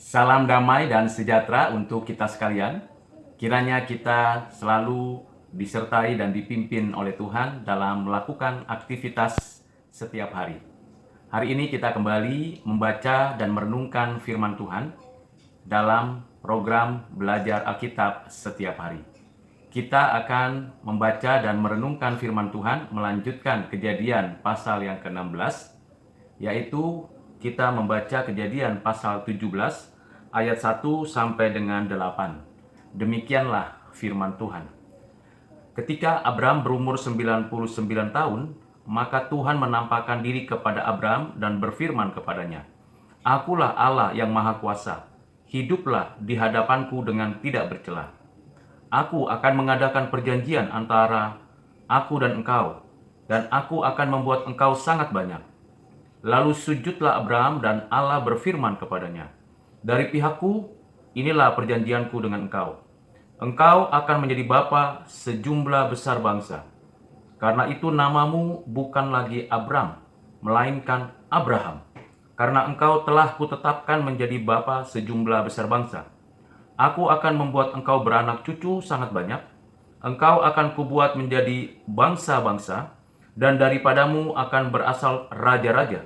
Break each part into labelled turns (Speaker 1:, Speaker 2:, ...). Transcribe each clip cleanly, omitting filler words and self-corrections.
Speaker 1: Salam damai dan sejahtera untuk kita sekalian. Kiranya kita selalu disertai dan dipimpin oleh Tuhan dalam melakukan aktivitas setiap hari. Hari ini kita kembali membaca dan merenungkan firman Tuhan dalam program belajar Alkitab setiap hari. Kita akan membaca dan merenungkan firman Tuhan melanjutkan Kejadian pasal yang ke-16, yaitu kita membaca Kejadian pasal 17 ayat 1 sampai dengan 8. Demikianlah firman Tuhan. Ketika Abram berumur 99 tahun, maka Tuhan menampakkan diri kepada Abram dan berfirman kepadanya, "Akulah Allah yang Maha Kuasa. Hiduplah di hadapanku dengan tidak bercela. Aku akan mengadakan perjanjian antara aku dan engkau, dan aku akan membuat engkau sangat banyak." Lalu sujudlah Abraham dan Allah berfirman kepadanya, "Dari pihakku, inilah perjanjianku dengan engkau. Engkau akan menjadi bapa sejumlah besar bangsa. Karena itu namamu bukan lagi Abram, melainkan Abraham. Karena engkau telah kutetapkan menjadi bapa sejumlah besar bangsa. Aku akan membuat engkau beranak cucu sangat banyak. Engkau akan kubuat menjadi bangsa-bangsa, dan daripadamu akan berasal raja-raja.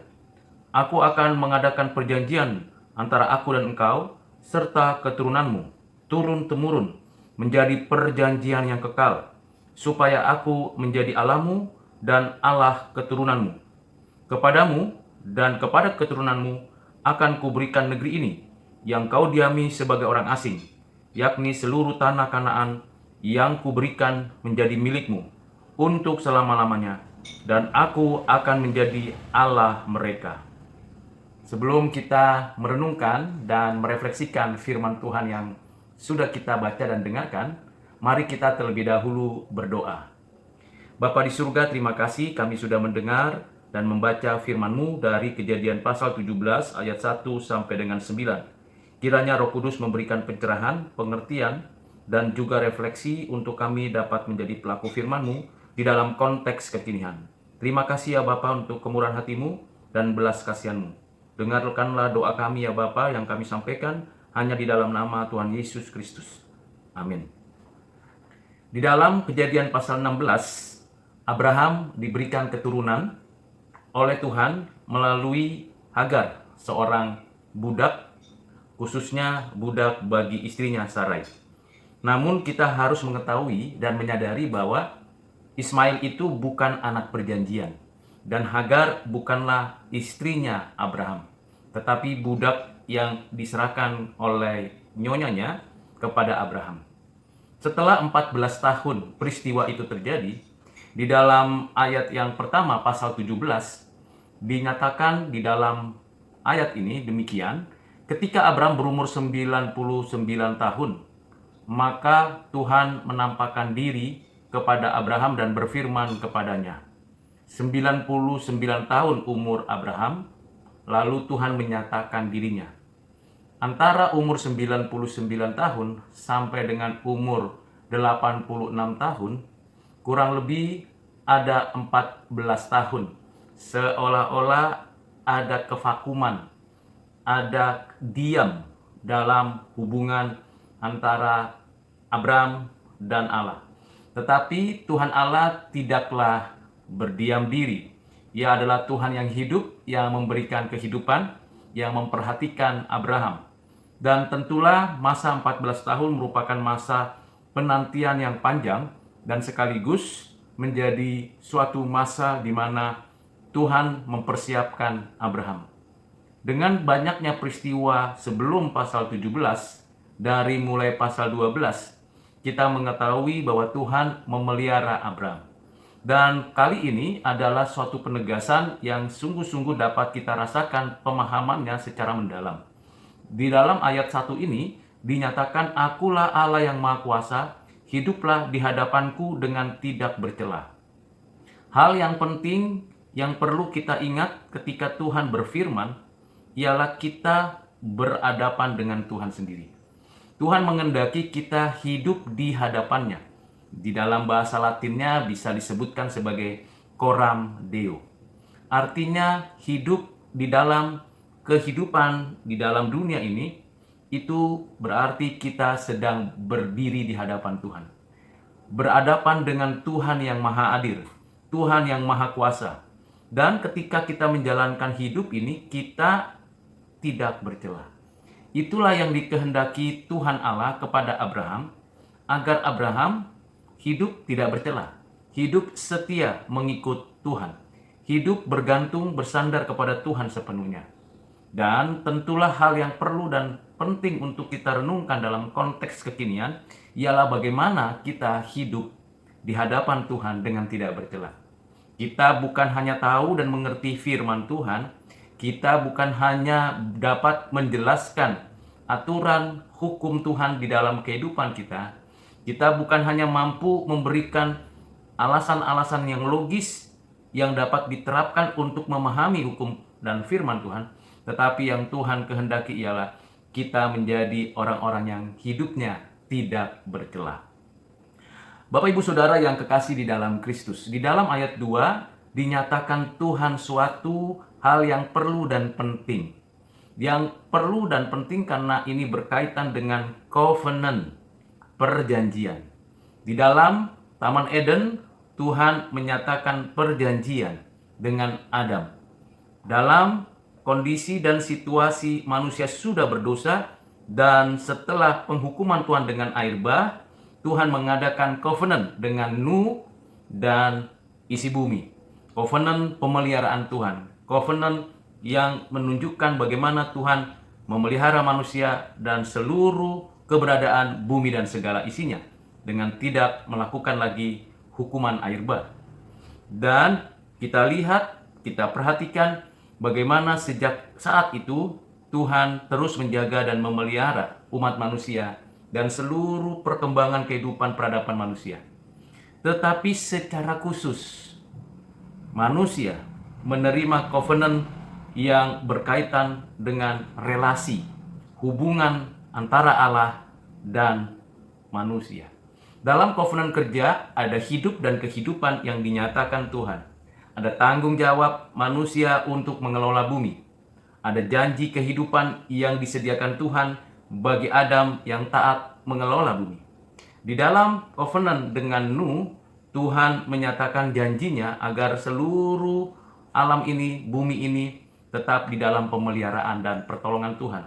Speaker 1: Aku akan mengadakan perjanjian antara aku dan engkau, serta keturunanmu, turun-temurun, menjadi perjanjian yang kekal, supaya aku menjadi Allahmu dan Allah keturunanmu. Kepadamu dan kepada keturunanmu akan kuberikan negeri ini, yang kau diami sebagai orang asing, yakni seluruh tanah Kanaan yang kuberikan menjadi milikmu untuk selama-lamanya, dan aku akan menjadi Allah mereka." Sebelum kita merenungkan dan merefleksikan firman Tuhan yang sudah kita baca dan dengarkan, mari kita terlebih dahulu berdoa. Bapa di surga, terima kasih kami sudah mendengar dan membaca firman-Mu dari Kejadian pasal 17 ayat 1 sampai dengan 9. Kiranya Roh Kudus memberikan pencerahan, pengertian, dan juga refleksi untuk kami dapat menjadi pelaku firman-Mu di dalam konteks kekinian. Terima kasih ya Bapa untuk kemurahan hati-Mu dan belas kasihan-Mu. Dengarkanlah doa kami ya Bapa yang kami sampaikan hanya di dalam nama Tuhan Yesus Kristus. Amin. Di dalam Kejadian pasal 16, Abraham diberikan keturunan oleh Tuhan melalui Hagar, seorang budak, khususnya budak bagi istrinya Sarai. Namun kita harus mengetahui dan menyadari bahwa Ismail itu bukan anak perjanjian, dan Hagar bukanlah istrinya Abraham, tetapi budak yang diserahkan oleh nyonyanya kepada Abraham. Setelah 14 tahun peristiwa itu terjadi, di dalam ayat yang pertama pasal 17, dinyatakan di dalam ayat ini demikian, ketika Abraham berumur 99 tahun, maka Tuhan menampakkan diri kepada Abraham dan berfirman kepadanya. 99 tahun umur Abraham, lalu Tuhan menyatakan dirinya. Antara umur 99 tahun sampai dengan umur 86 tahun, kurang lebih ada 14 tahun. Seolah-olah ada kevakuman, ada diam dalam hubungan antara Abraham dan Allah. Tetapi Tuhan Allah tidaklah berdiam diri. Ia adalah Tuhan yang hidup, yang memberikan kehidupan, yang memperhatikan Abraham. Dan tentulah masa 14 tahun merupakan masa penantian yang panjang dan sekaligus menjadi suatu masa di mana Tuhan mempersiapkan Abraham. Dengan banyaknya peristiwa sebelum pasal 17, dari mulai pasal 12, kita mengetahui bahwa Tuhan memelihara Abraham. Dan kali ini adalah suatu penegasan yang sungguh-sungguh dapat kita rasakan pemahamannya secara mendalam. Di dalam ayat 1 ini dinyatakan, "Akulah Allah yang Maha Kuasa, hiduplah di hadapanku dengan tidak bercela." Hal yang penting yang perlu kita ingat ketika Tuhan berfirman ialah kita berhadapan dengan Tuhan sendiri. Tuhan mengendaki kita hidup di hadapannya. Di dalam bahasa Latinnya bisa disebutkan sebagai coram Deo. Artinya hidup di dalam kehidupan di dalam dunia ini itu berarti kita sedang berdiri di hadapan Tuhan. Berhadapan dengan Tuhan yang Maha Adil, Tuhan yang Maha Kuasa. Dan ketika kita menjalankan hidup ini, kita tidak bercela. Itulah yang dikehendaki Tuhan Allah kepada Abraham, agar Abraham hidup tidak bercela, hidup setia mengikut Tuhan, hidup bergantung bersandar kepada Tuhan sepenuhnya. Dan tentulah hal yang perlu dan penting untuk kita renungkan dalam konteks kekinian ialah bagaimana kita hidup di hadapan Tuhan dengan tidak bercela. Kita bukan hanya tahu dan mengerti firman Tuhan, kita bukan hanya dapat menjelaskan aturan hukum Tuhan di dalam kehidupan kita. Kita bukan hanya mampu memberikan alasan-alasan yang logis yang dapat diterapkan untuk memahami hukum dan firman Tuhan, tetapi yang Tuhan kehendaki ialah kita menjadi orang-orang yang hidupnya tidak bercela. Bapak Ibu Saudara yang kekasih di dalam Kristus, di dalam ayat 2 dinyatakan Tuhan suatu hal yang perlu dan penting. Yang perlu dan penting karena ini berkaitan dengan covenant, perjanjian. Di dalam Taman Eden, Tuhan menyatakan perjanjian dengan Adam. Dalam kondisi dan situasi manusia sudah berdosa, dan setelah penghukuman Tuhan dengan air bah, Tuhan mengadakan covenant dengan Nuh dan isi bumi. Covenant pemeliharaan Tuhan, covenant yang menunjukkan bagaimana Tuhan memelihara manusia dan seluruh keberadaan bumi dan segala isinya dengan tidak melakukan lagi hukuman air bah. Dan kita lihat, kita perhatikan bagaimana sejak saat itu Tuhan terus menjaga dan memelihara umat manusia dan seluruh perkembangan kehidupan peradaban manusia. Tetapi secara khusus manusia menerima covenant yang berkaitan dengan relasi, hubungan antara Allah dan manusia. Dalam covenant kerja ada hidup dan kehidupan yang dinyatakan Tuhan. Ada tanggung jawab manusia untuk mengelola bumi. Ada janji kehidupan yang disediakan Tuhan bagi Adam yang taat mengelola bumi. Di dalam covenant dengan Nuh, Tuhan menyatakan janjinya agar seluruh alam ini, bumi ini tetap di dalam pemeliharaan dan pertolongan Tuhan.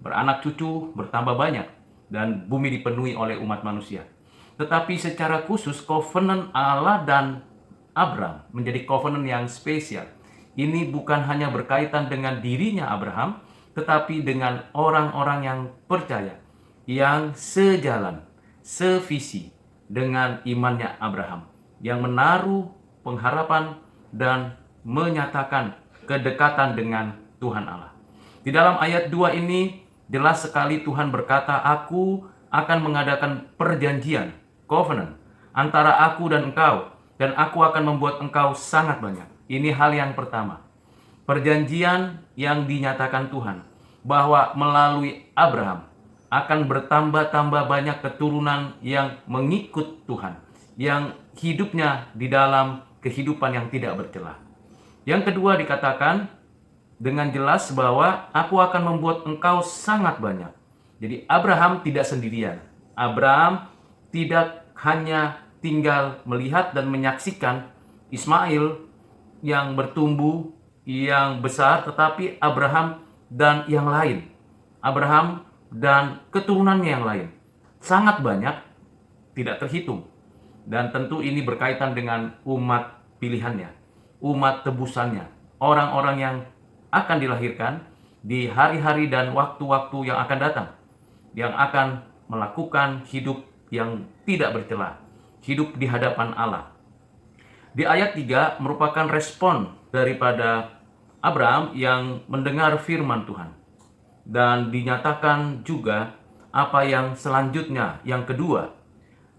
Speaker 1: Beranak cucu bertambah banyak dan bumi dipenuhi oleh umat manusia. Tetapi secara khusus covenant Allah dan Abraham menjadi covenant yang spesial. Ini bukan hanya berkaitan dengan dirinya Abraham, tetapi dengan orang-orang yang percaya, yang sejalan, sevisi dengan imannya Abraham, yang menaruh pengharapan dan menyatakan kedekatan dengan Tuhan Allah. Di dalam ayat 2 ini jelas sekali Tuhan berkata, "Aku akan mengadakan perjanjian, covenant, antara aku dan engkau, dan aku akan membuat engkau sangat banyak." Ini hal yang pertama. Perjanjian yang dinyatakan Tuhan bahwa melalui Abraham akan bertambah-tambah banyak keturunan yang mengikut Tuhan, yang hidupnya di dalam kehidupan yang tidak bercela. Yang kedua dikatakan dengan jelas bahwa aku akan membuat engkau sangat banyak. Jadi Abraham tidak sendirian. Abraham tidak hanya tinggal melihat dan menyaksikan Ismail yang bertumbuh, yang besar, tetapi Abraham dan yang lain. Abraham dan keturunannya yang lain. Sangat banyak, tidak terhitung. Dan tentu ini berkaitan dengan umat pilihannya, umat tebusannya, orang-orang yang akan dilahirkan di hari-hari dan waktu-waktu yang akan datang, yang akan melakukan hidup yang tidak bercela, hidup di hadapan Allah. Di ayat 3 merupakan respon daripada Abraham yang mendengar firman Tuhan. Dan dinyatakan juga apa yang selanjutnya, yang kedua.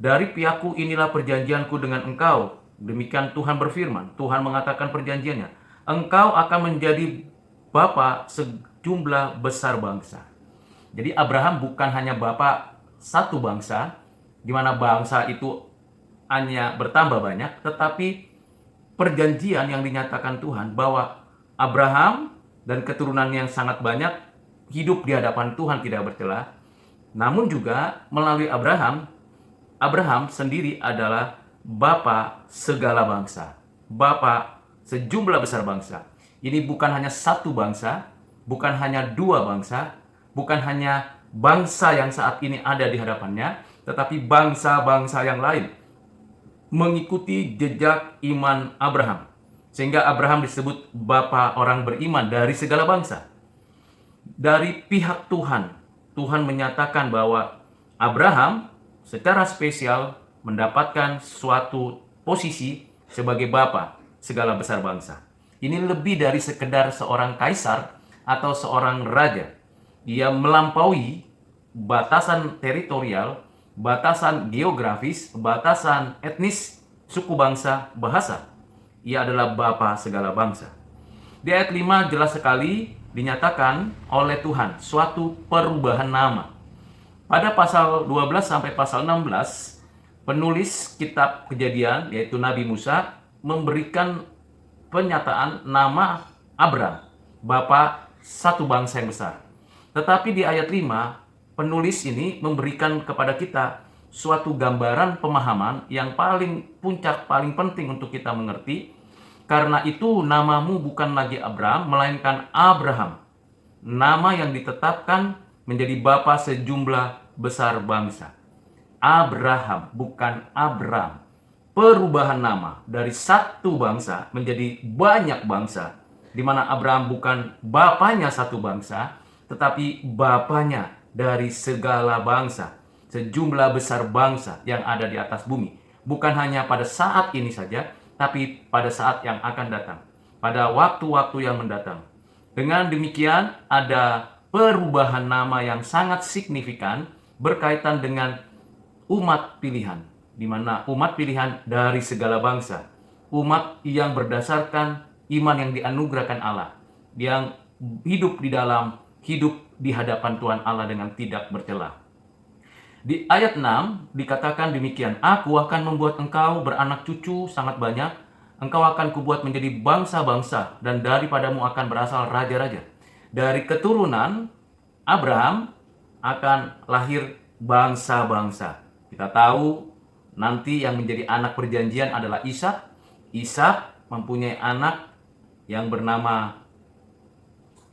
Speaker 1: "Dari pihakku inilah perjanjianku dengan engkau." Demikian Tuhan berfirman. Tuhan mengatakan perjanjiannya. "Engkau akan menjadi bapa sejumlah besar bangsa." Jadi Abraham bukan hanya bapa satu bangsa, di mana bangsa itu hanya bertambah banyak, tetapi perjanjian yang dinyatakan Tuhan bahwa Abraham dan keturunan yang sangat banyak hidup di hadapan Tuhan tidak bercela, namun juga melalui Abraham. Abraham sendiri adalah bapa segala bangsa, bapa sejumlah besar bangsa. Ini bukan hanya satu bangsa, bukan hanya dua bangsa, bukan hanya bangsa yang saat ini ada di hadapannya, tetapi bangsa-bangsa yang lain mengikuti jejak iman Abraham. Sehingga Abraham disebut bapa orang beriman dari segala bangsa. Dari pihak Tuhan, Tuhan menyatakan bahwa Abraham secara spesial mendapatkan suatu posisi sebagai bapa segala besar bangsa. Ini lebih dari sekedar seorang kaisar atau seorang raja. Dia melampaui batasan teritorial, batasan geografis, batasan etnis, suku bangsa, bahasa. Ia adalah bapa segala bangsa. Di ayat 5 jelas sekali dinyatakan oleh Tuhan suatu perubahan nama. Pada pasal 12 sampai pasal 16, penulis kitab Kejadian yaitu Nabi Musa memberikan penyataan nama Abram, bapa satu bangsa yang besar. Tetapi di ayat 5, penulis ini memberikan kepada kita suatu gambaran pemahaman yang paling puncak, paling penting untuk kita mengerti. Karena itu namamu bukan lagi Abram, melainkan Abraham. Nama yang ditetapkan menjadi bapa sejumlah besar bangsa. Abraham, bukan Abram. Perubahan nama dari satu bangsa menjadi banyak bangsa, di mana Abraham bukan bapanya satu bangsa, tetapi bapanya dari segala bangsa, sejumlah besar bangsa yang ada di atas bumi. Bukan hanya pada saat ini saja, tapi pada saat yang akan datang, pada waktu-waktu yang mendatang. Dengan demikian, ada perubahan nama yang sangat signifikan berkaitan dengan umat pilihan, di mana umat pilihan dari segala bangsa, umat yang berdasarkan iman yang dianugerahkan Allah, yang hidup di hadapan Tuhan Allah dengan tidak bercela. Di ayat 6 dikatakan demikian, Aku akan membuat engkau beranak cucu sangat banyak, engkau akan kubuat menjadi bangsa-bangsa, dan daripadamu akan berasal raja-raja. Dari keturunan Abraham akan lahir bangsa-bangsa. Kita tahu nanti yang menjadi anak perjanjian adalah Ishak. Ishak mempunyai anak yang bernama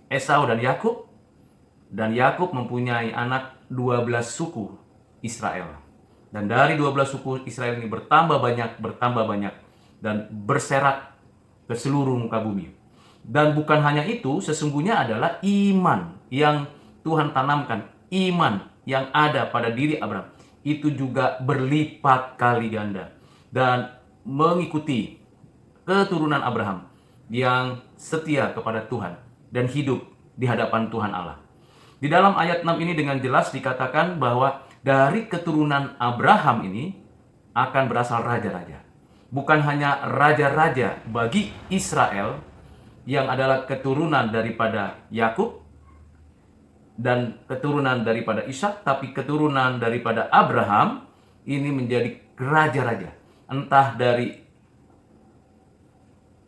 Speaker 1: Esau dan Yakub. Dan Yakub mempunyai anak 12 suku Israel. Dan dari 12 suku Israel ini bertambah banyak dan berserak ke seluruh muka bumi. Dan bukan hanya itu, sesungguhnya adalah iman yang Tuhan tanamkan, iman yang ada pada diri Abraham, itu juga berlipat kali ganda dan mengikuti keturunan Abraham yang setia kepada Tuhan dan hidup di hadapan Tuhan Allah. Di dalam ayat 6 ini dengan jelas dikatakan bahwa dari keturunan Abraham ini akan berasal raja-raja. Bukan hanya raja-raja bagi Israel yang adalah keturunan daripada Yakub dan keturunan daripada Ishak, tapi keturunan daripada Abraham ini menjadi raja-raja. Entah dari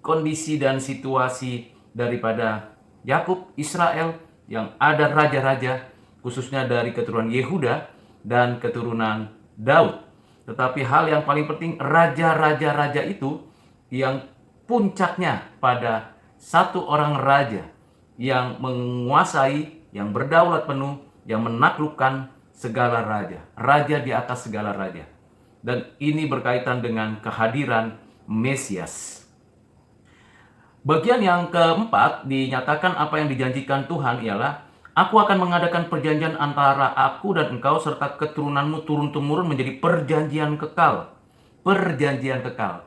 Speaker 1: kondisi dan situasi daripada Yakub, Israel, yang ada raja-raja, khususnya dari keturunan Yehuda dan keturunan Daud. Tetapi hal yang paling penting, raja-raja itu yang puncaknya pada satu orang raja yang menguasai, yang berdaulat penuh, yang menaklukkan segala raja. Raja di atas segala raja. Dan ini berkaitan dengan kehadiran Mesias. Bagian yang keempat dinyatakan apa yang dijanjikan Tuhan ialah, Aku akan mengadakan perjanjian antara aku dan engkau serta keturunanmu turun-temurun menjadi perjanjian kekal. Perjanjian kekal.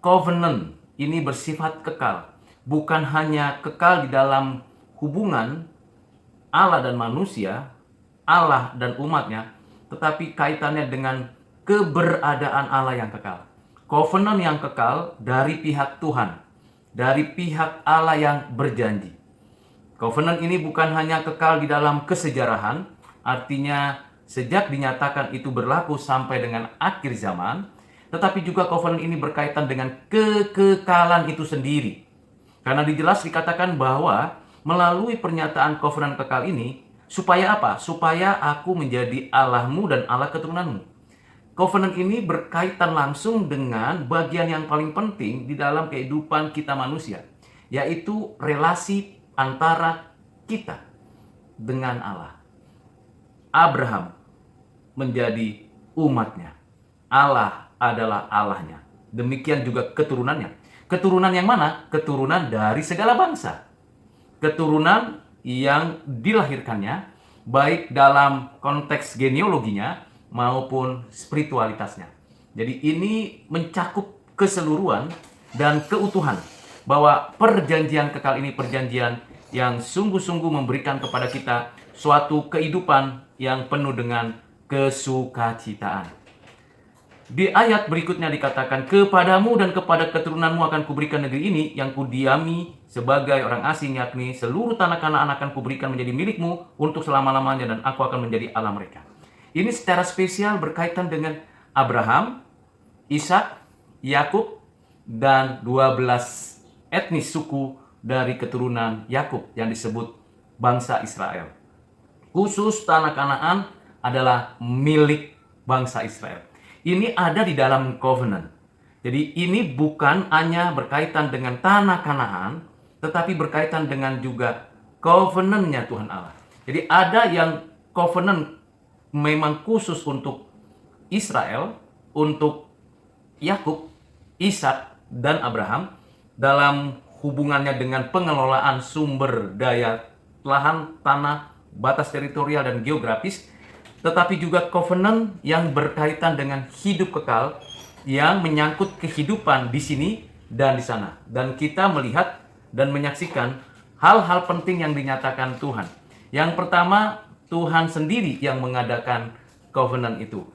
Speaker 1: Covenant ini bersifat kekal. Bukan hanya kekal di dalam hubungan Allah dan manusia, Allah dan umatnya, tetapi kaitannya dengan keberadaan Allah yang kekal. Covenant yang kekal dari pihak Tuhan, dari pihak Allah yang berjanji. Covenant ini bukan hanya kekal di dalam kesejarahan, artinya sejak dinyatakan itu berlaku sampai dengan akhir zaman, tetapi juga covenant ini berkaitan dengan kekekalan itu sendiri. Karena dijelas dikatakan bahwa melalui pernyataan covenant kekal ini, supaya apa? Supaya aku menjadi Allahmu dan Allah keturunanmu. Covenant ini berkaitan langsung dengan bagian yang paling penting di dalam kehidupan kita manusia, yaitu relasi antara kita dengan Allah. Abraham menjadi umatnya. Allah adalah Allahnya. Demikian juga keturunannya. Keturunan yang mana? Keturunan dari segala bangsa. Keturunan yang dilahirkannya, baik dalam konteks genealoginya maupun spiritualitasnya. Jadi ini mencakup keseluruhan dan keutuhan, bahwa perjanjian kekal ini perjanjian yang sungguh-sungguh memberikan kepada kita suatu kehidupan yang penuh dengan kesukacitaan. Di ayat berikutnya dikatakan, kepadamu dan kepada keturunanmu akan kuberikan negeri ini yang kudiami sebagai orang asing, yakni seluruh tanah Kanaan akan kuberikan menjadi milikmu untuk selama-lamanya, dan aku akan menjadi Allah mereka. Ini secara spesial berkaitan dengan Abraham, Ishak, Yakub, dan 12 etnis suku dari keturunan Yakub yang disebut bangsa Israel. Khusus tanah Kanaan adalah milik bangsa Israel. Ini ada di dalam covenant. Jadi ini bukan hanya berkaitan dengan tanah Kanaan, tetapi berkaitan dengan juga covenant-nya Tuhan Allah. Jadi ada yang covenant memang khusus untuk Israel, untuk Yakub, Ishak, dan Abraham dalam hubungannya dengan pengelolaan sumber daya lahan, tanah, batas teritorial dan geografis, tetapi juga covenant yang berkaitan dengan hidup kekal yang menyangkut kehidupan di sini dan di sana. Dan kita melihat dan menyaksikan hal-hal penting yang dinyatakan Tuhan. Yang pertama, Tuhan sendiri yang mengadakan covenant itu.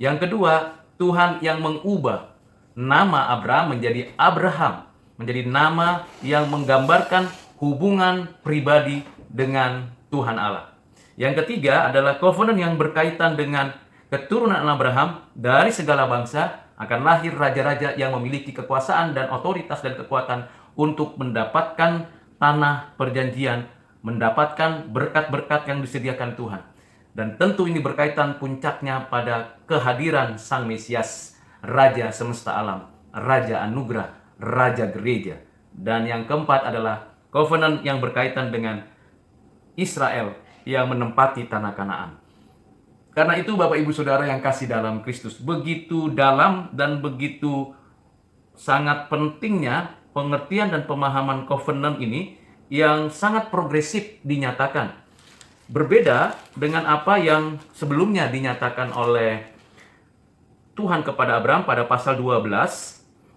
Speaker 1: Yang kedua, Tuhan yang mengubah nama Abraham menjadi Abraham, menjadi nama yang menggambarkan hubungan pribadi dengan Tuhan Allah. Yang ketiga adalah covenant yang berkaitan dengan keturunan Abraham dari segala bangsa akan lahir raja-raja yang memiliki kekuasaan dan otoritas dan kekuatan untuk mendapatkan tanah perjanjian, mendapatkan berkat-berkat yang disediakan Tuhan. Dan tentu ini berkaitan puncaknya pada kehadiran Sang Mesias, Raja semesta alam, Raja anugerah, Raja gereja. Dan yang keempat adalah covenant yang berkaitan dengan Israel yang menempati tanah Kanaan. Karena itu Bapak Ibu Saudara yang kasih dalam Kristus, begitu dalam dan begitu sangat pentingnya pengertian dan pemahaman covenant ini yang sangat progresif dinyatakan. Berbeda dengan apa yang sebelumnya dinyatakan oleh Tuhan kepada Abraham pada pasal 12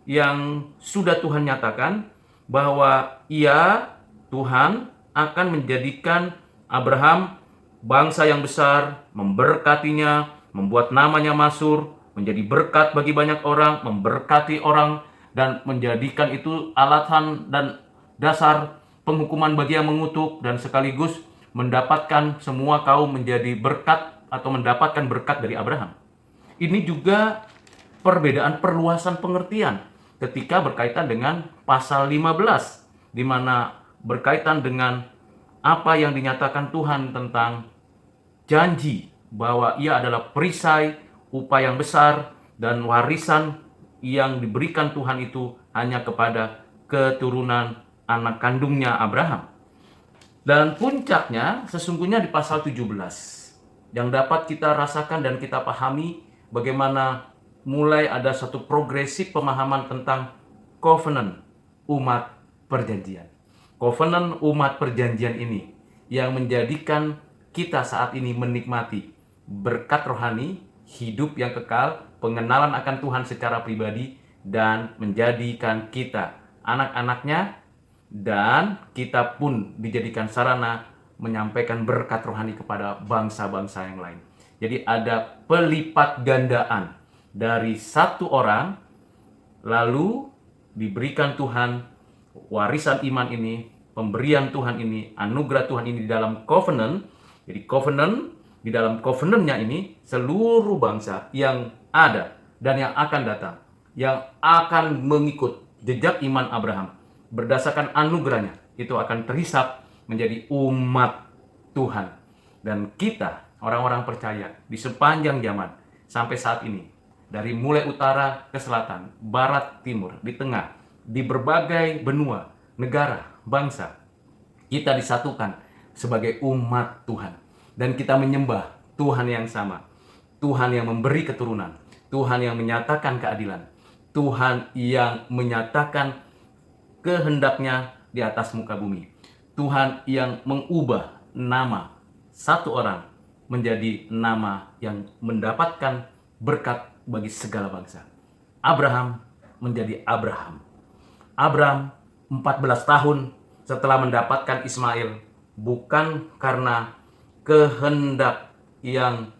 Speaker 1: yang sudah Tuhan nyatakan bahwa Ia, Tuhan, akan menjadikan Abraham bangsa yang besar, memberkatinya, membuat namanya masyhur, menjadi berkat bagi banyak orang, memberkati orang, dan menjadikan itu alatan dan dasar penghukuman bagi yang mengutuk, dan sekaligus mendapatkan semua kaum menjadi berkat atau mendapatkan berkat dari Abraham. Ini juga perbedaan perluasan pengertian ketika berkaitan dengan pasal 15, di mana berkaitan dengan apa yang dinyatakan Tuhan tentang janji bahwa Ia adalah perisai upah yang besar dan warisan yang diberikan Tuhan itu hanya kepada keturunan anak kandungnya Abraham. Dan puncaknya sesungguhnya di pasal 17 yang dapat kita rasakan dan kita pahami bagaimana mulai ada satu progresif pemahaman tentang covenant umat perjanjian. Covenant umat perjanjian ini yang menjadikan kita saat ini menikmati berkat rohani, hidup yang kekal, pengenalan akan Tuhan secara pribadi, dan menjadikan kita anak-anaknya, dan kita pun dijadikan sarana menyampaikan berkat rohani kepada bangsa-bangsa yang lain. Jadi ada pelipat gandaan dari satu orang, lalu diberikan Tuhan warisan iman ini, pemberian Tuhan ini, anugerah Tuhan ini di dalam covenant. Jadi covenant, di dalam covenant-nya ini seluruh bangsa yang ada dan yang akan datang, yang akan mengikut jejak iman Abraham berdasarkan anugerahnya, itu akan terhisap menjadi umat Tuhan. Dan kita, orang-orang percaya, di sepanjang zaman, sampai saat ini, dari mulai utara ke selatan, barat, timur, di tengah, di berbagai benua, negara, bangsa, kita disatukan sebagai umat Tuhan. Dan kita menyembah Tuhan yang sama. Tuhan yang memberi keturunan. Tuhan yang menyatakan keadilan. Tuhan yang menyatakan kehendaknya di atas muka bumi. Tuhan yang mengubah nama satu orang menjadi nama yang mendapatkan berkat bagi segala bangsa. Abraham menjadi Abraham. Abraham 14 tahun setelah mendapatkan Ismail, bukan karena kehendak yang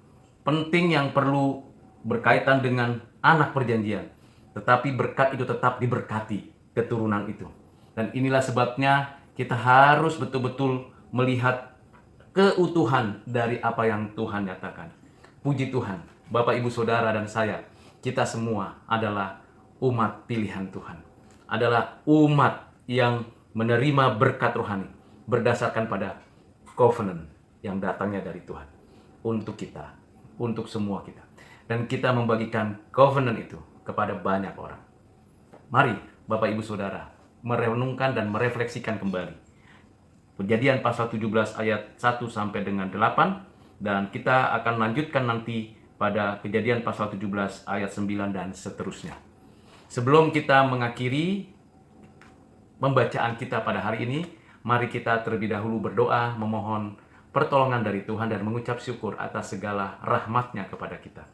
Speaker 1: penting yang perlu berkaitan dengan anak perjanjian, tetapi berkat itu tetap diberkati keturunan itu. Dan inilah sebabnya kita harus betul-betul melihat keutuhan dari apa yang Tuhan nyatakan. Puji Tuhan, Bapak, Ibu, Saudara, dan saya, kita semua adalah umat pilihan Tuhan. Adalah umat yang menerima berkat rohani berdasarkan pada covenant yang datangnya dari Tuhan. Untuk kita, untuk semua kita. Dan kita membagikan covenant itu kepada banyak orang. Mari Bapak, Ibu, Saudara, merenungkan dan merefleksikan kembali Kejadian pasal 17 ayat 1 sampai dengan 8, dan kita akan lanjutkan nanti pada Kejadian pasal 17 ayat 9 dan seterusnya. Sebelum kita mengakhiri pembacaan kita pada hari ini, mari kita terlebih dahulu berdoa memohon pertolongan dari Tuhan dan mengucap syukur atas segala rahmat-Nya kepada kita.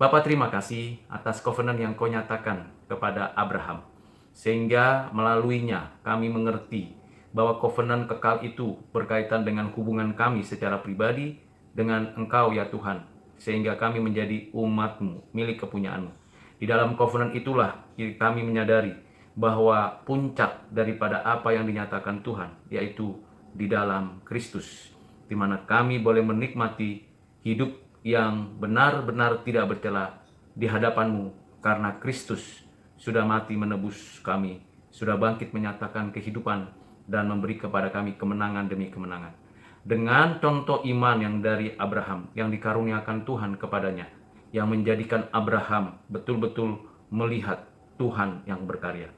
Speaker 1: Bapa, terima kasih atas covenant yang Kau nyatakan kepada Abraham, sehingga melaluinya kami mengerti bahwa covenant kekal itu berkaitan dengan hubungan kami secara pribadi dengan Engkau ya Tuhan, sehingga kami menjadi umat-Mu, milik kepunyaan-Mu. Di dalam covenant itulah kami menyadari bahwa puncak daripada apa yang dinyatakan Tuhan, yaitu di dalam Kristus, di mana kami boleh menikmati hidup yang benar-benar tidak bercela di hadapan-Mu, karena Kristus sudah mati menebus kami, sudah bangkit menyatakan kehidupan, dan memberi kepada kami kemenangan demi kemenangan. Dengan contoh iman yang dari Abraham, yang dikaruniakan Tuhan kepadanya, yang menjadikan Abraham betul-betul melihat Tuhan yang berkarya.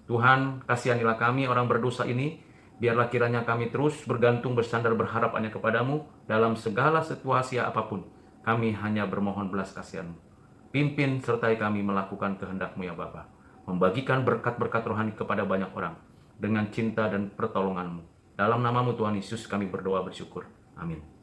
Speaker 1: Tuhan, kasihanilah kami orang berdosa ini, biarlah kiranya kami terus bergantung, bersandar, berharap hanya kepadamu dalam segala situasi apapun. Kami hanya bermohon belas kasihan-Mu. Pimpin sertai kami melakukan kehendak-Mu ya Bapa, membagikan berkat-berkat rohani kepada banyak orang dengan cinta dan pertolongan-Mu. Dalam nama-Mu Tuhan Yesus kami berdoa bersyukur. Amin.